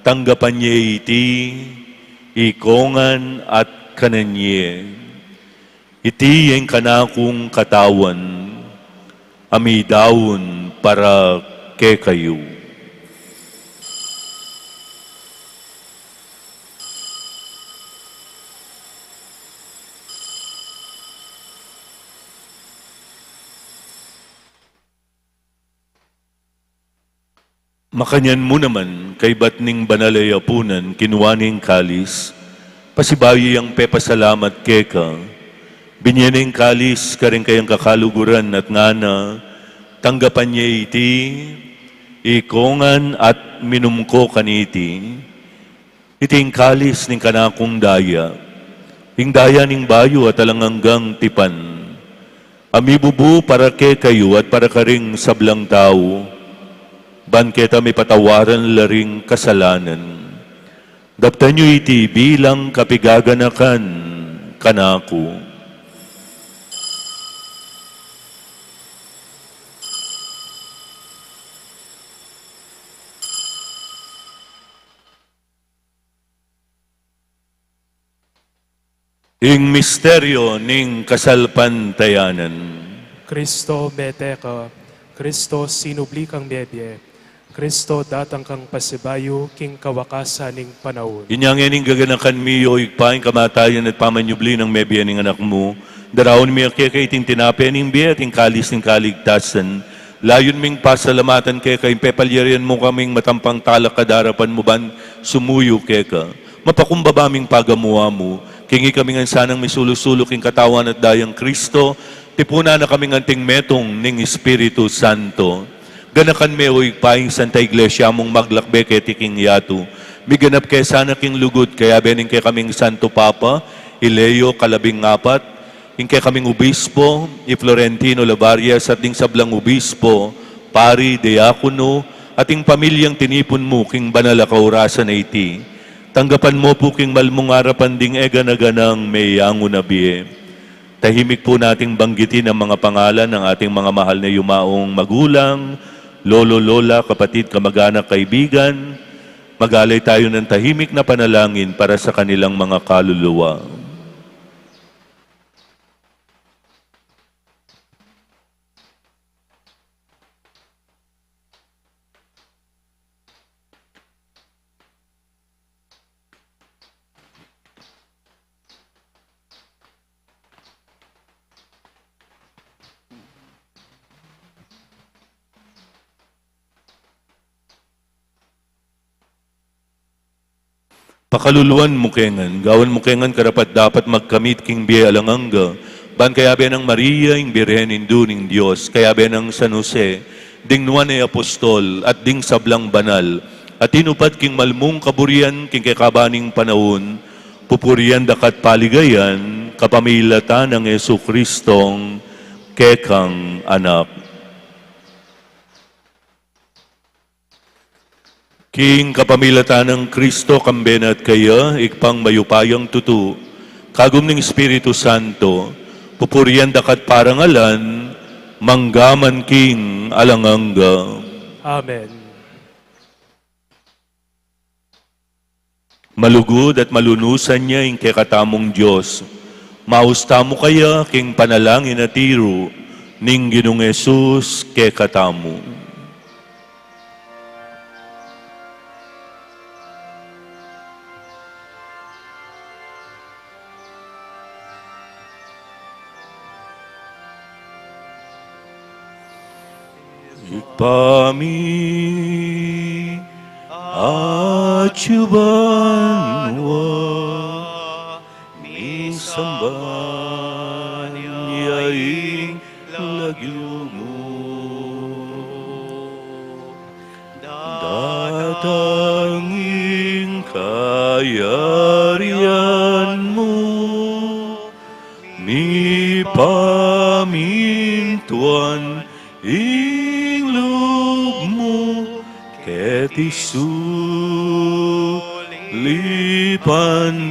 tanggapan niya iti, ikongan at kananye. Iti yung kanakong katawan, amidawon para ke kayo. Makanyan mo naman, kay batning banalay apunan, kinuwaning kalis, pasibayi ang pepasalamat keka, binyaning kalis, karing kayang kakaluguran at ngana, tanggapan niya iti, ikongan at minumko kaniti, iting kalis ning kanakong daya, ing daya ning bayo at alanganggang tipan, amibubu para ke kayo at para karing sablang tao, banketa may patawaran laring kasalanan. Daptan nyo iti bilang kapigaganakan kanako. Ing misteryo ning kasalpantayanan. Kristo meteka, Kristo sinubli kang bebye, Kristo datang kang pasibayo king kawakasan ning panahon. Inyang yaning gaganakan miyo, igpaing kamatayan at pamanyubli ng mebya ning anak mo, darawon mi kaya kay iting tinape ning biya, iting kalis ning kaligtasan, layon ming pasalamatan kaya kay pepalyarian mo kaming matampang talak kadarapan mo ban, sumuyo kaya ka, mapakumbaba ming pagamuha mo, kingi kaming ansanang misulusulok king katawan at dayang Kristo, tipuna na kaming anting metong ning Espiritu Santo. Ganakan me oy paing Santa Iglesia mong maglakbe kay tiking yato. Miganap kay sana king lugod kaya bening kay kaming Santo Papa, Ileo kalabing ngapat, ing kay kaming obispo, i Florentino Lavarias at ding sablang obispo, pari, diakono, at ing pamilyang tinipon mo king banal a kaurasan na iti. Tanggapan mo po king malmong arapan ding eganaganang may yango na biye. Tahimik po nating banggitin ang mga pangalan ng ating mga mahal na yumaong magulang, lolo, lola, kapatid, kamag-anak, kaibigan. Magalay tayo ng tahimik na panalangin para sa kanilang mga kaluluwa. Pakaluluan mukengan, gawan mukengan karapat dapat magkamit king biya alanganga, ban kaya ng Maria, ing Birhen induning Diyos, kaya ng San Jose, ding nuan ay apostol, at ding sablang banal, at tinupad king malmung kaburian, king kakabaning panahon, pupurian dakat paligayan, kapamilatan ng Yesu Kristong kekang anak. King kapamilatan ng Kristo kambenat kaya, ikpang mayupayang tutu, kagum ng Espiritu Santo, pupurian dakat parangalan, manggaman king alanganga. Amen. Malugod at malunusan niya ing kekatamong Diyos. Mausta mo kaya king panalangin at tiro, ning Ginong Yesus kekatamo. Ipami acuban wa misamban yaing lagyo mo datanging kayarian mo mi pamintuan ing loob mo ket isulipan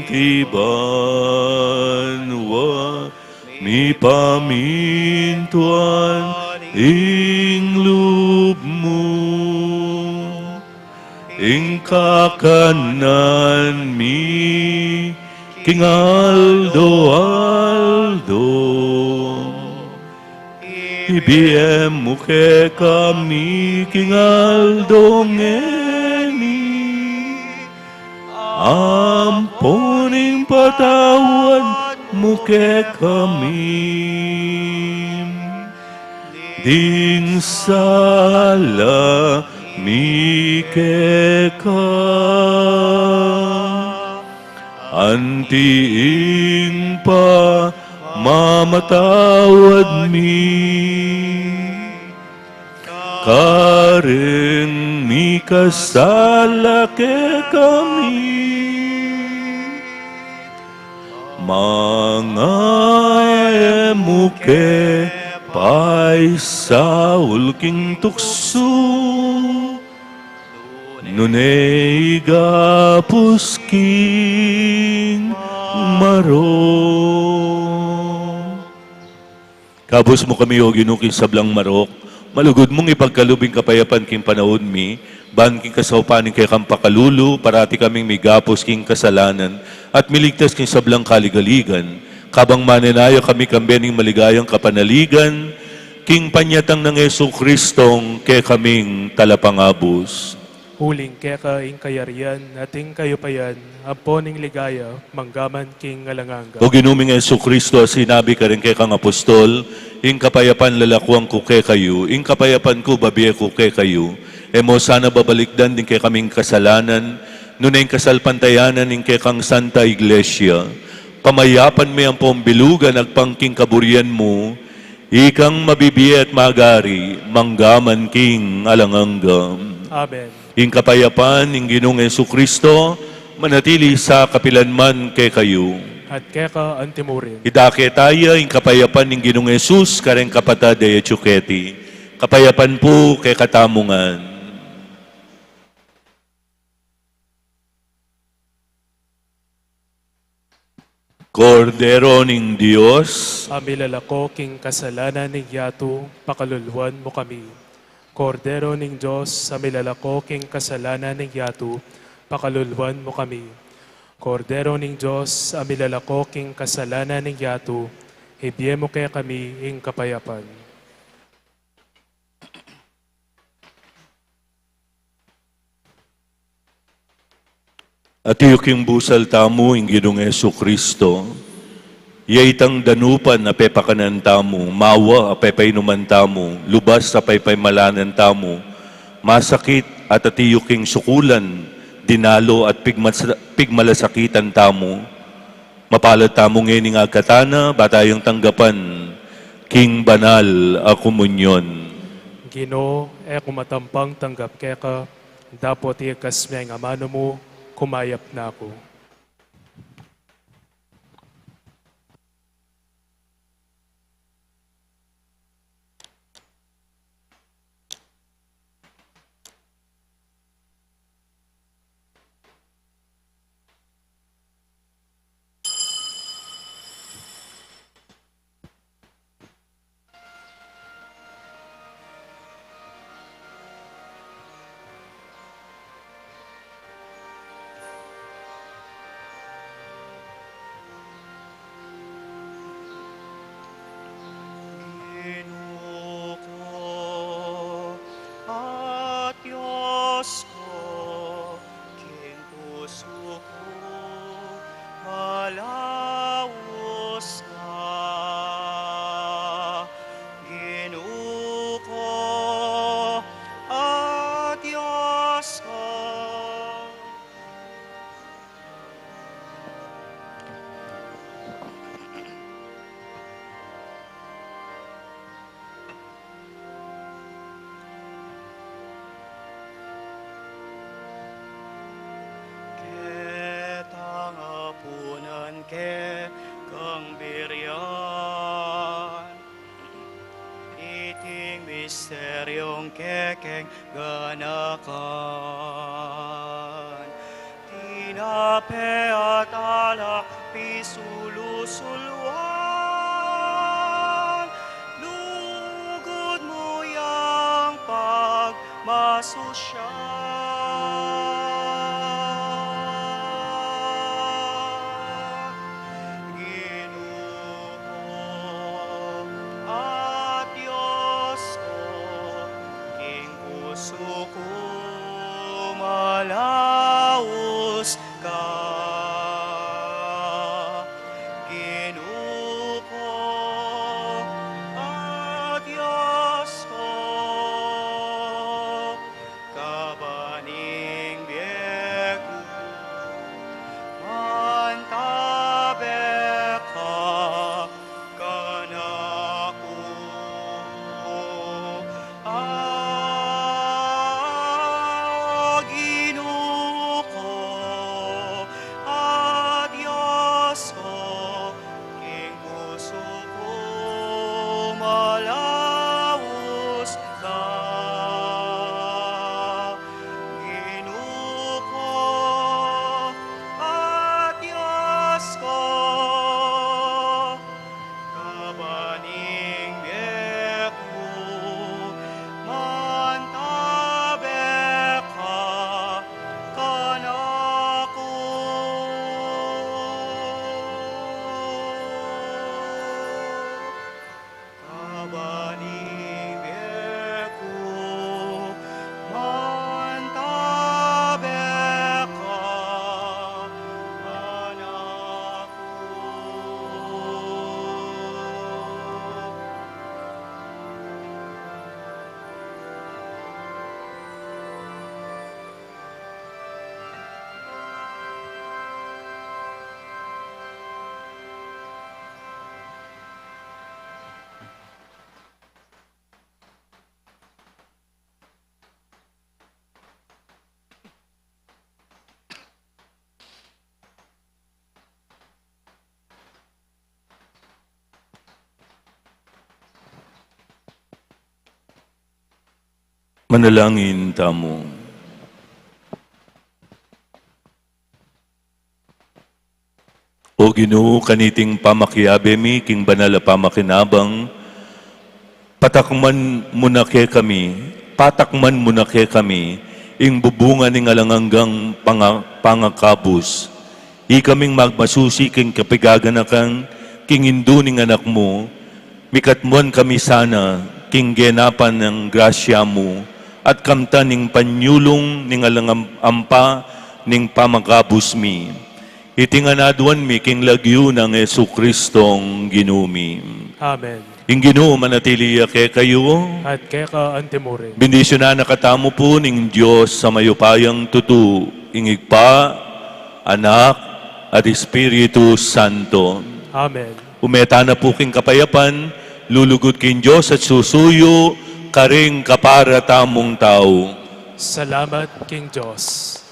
tiban wa mi pamintuan ing loob mo ing kakanan mi king Aldo ibiem mo ke kami king aldongeni amponing patawan mo ke kami ding sala mi ke ka antiing pa mamatawad mi karen mi kasala ke kami mga emuke pay saul king tukso nunay gapus king maro. Kabus mo kami o ginukis sablang marok, malugod mong ipagkalubing kapayapan king panahon mi, ban king kasaupanin kay kang pakalulu, parati kaming migapos king kasalanan, at miligtas king sablang kaligaligan, kabang mananayo kami kambening maligayang kapanaligan, king panyatang ng Yesu Kristong kay kaming talapangabos. Huling keka ing kayarian, ating kayo payan, amponing ligaya, manggaman king alanganga. O ginuming Yesu Kristo, sinabi ka rin kay kang apostol, ing kapayapan lalakwang ko kay kayo, ing kapayapan ko babiye ko kay kayo, emo sana babalikdan din kay kaming kasalanan, nunay kasalpantayanan ing kay kang Santa Iglesia, pamayapan mi ang pombilugan agpangking kaburian mo, ikang mabibiye at magari, manggaman king alanganga. Amen. Ing kapayapan, ing Ginong Yesu Kristo, manatili sa kapilanman kay kayo. At keka antimurin. Idake tayo, ing kapayapan, ing Ginong Yesus, kareng kapatad ay etsuketi. Kapayapan po kay katamungan. Kordero ning Dios, Amilalako king kasalanan ning yato, pakaluluan mo kami. Kordero ning Diyos, sa milalako king kasalanan ning yato, pakaluluan mo kami. Kordero ning Diyos, sa milalako king kasalanan ning yato, hibiye mo kaya kami ing kapayapan. at iyuking busal tamo, ing Ginong Yesu Kristo, yaitang danupan na pepakanan tamo, mawa apepay numan tamo, lubas apaypay malanan tamo, masakit at atiyuking sukulan, dinalo at pigmalasakitan tamo, mapalad tamo ngayon nga katana, batayong tanggapan, king banal a komunyon. Ginoo, kumatampang tanggap keka, dapot ikas may nga mano mo, kumayap na ako. Ginuko at Diyos ko, king puso ko, malawos ka. Ginuko at Diyos ko. Ketang apunan ke kang biryan, iting misteryong kekeng ganakan. Tinape at alak pisulusulwan, lugod mo yang pagmasusyan. Ginuko at Diyos ko, king puso ko, malawos ka. Ginuko at Diyos ko, kabaning biyegu, mantabe ka kanako. Ginuko at Diyos ko, king puso ko, malawos ka. Ginuko at Diyos ko, kabaning biyegu, mantabe ka kanako. Kabaning biyegu, mantabe ka kanako. Manalangin tamo. O Ginoo, kaniting pamakiabe mi, king banal a pamakinabang, patakman mo na ke kami, ing bubunga ning alanganggang pangakabus. I kaming magmasusi king kapigaganakan, king indu ning anak mo, mikatmuan kami sana, king genapan ng grasya mo, at kamta ning panyulong ning alangampa ning pamakabus mi. Itinganaduan mi king lagyo ng Yesu Kristong ginumi. Amen. Ing Ginoo manatili ke kayo. At kaya ka antemore. Bendisyon na nakatamo po ning Diyos sa mayupayang tutu, ingigpa, anak, at Espiritu Santo. Amen. Umeta na po king kapayapan, lulugod king Diyos at susuyo, karing kapara tamong tao. Salamat, King Diyos.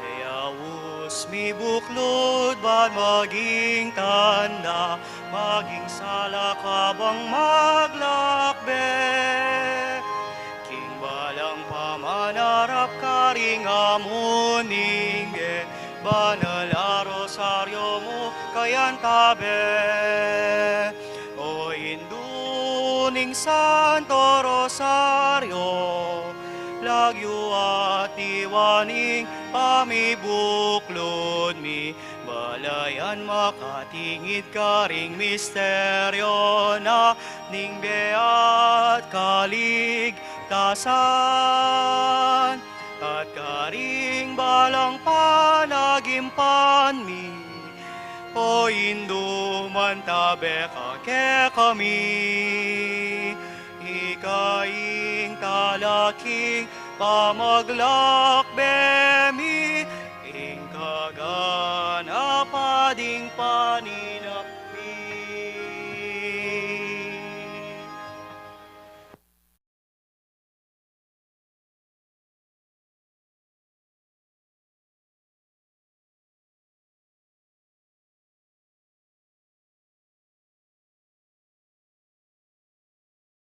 Mayawos mi buklod, ba't maging tanda, maging sala ka bang maglakbe? King balang pamanarap ka ring amuninge, banal a rosaryo mo kayan tabe. O induning santo rosaryo, lagyo at iwaning pamibuklod mi. Balayan makatingid karing misteryo na ning beat kaligtasan at karing balang panagimpan mi. O induman tabe kake kami, ikaing talaking pamaglakbemi, ing kaganapading panina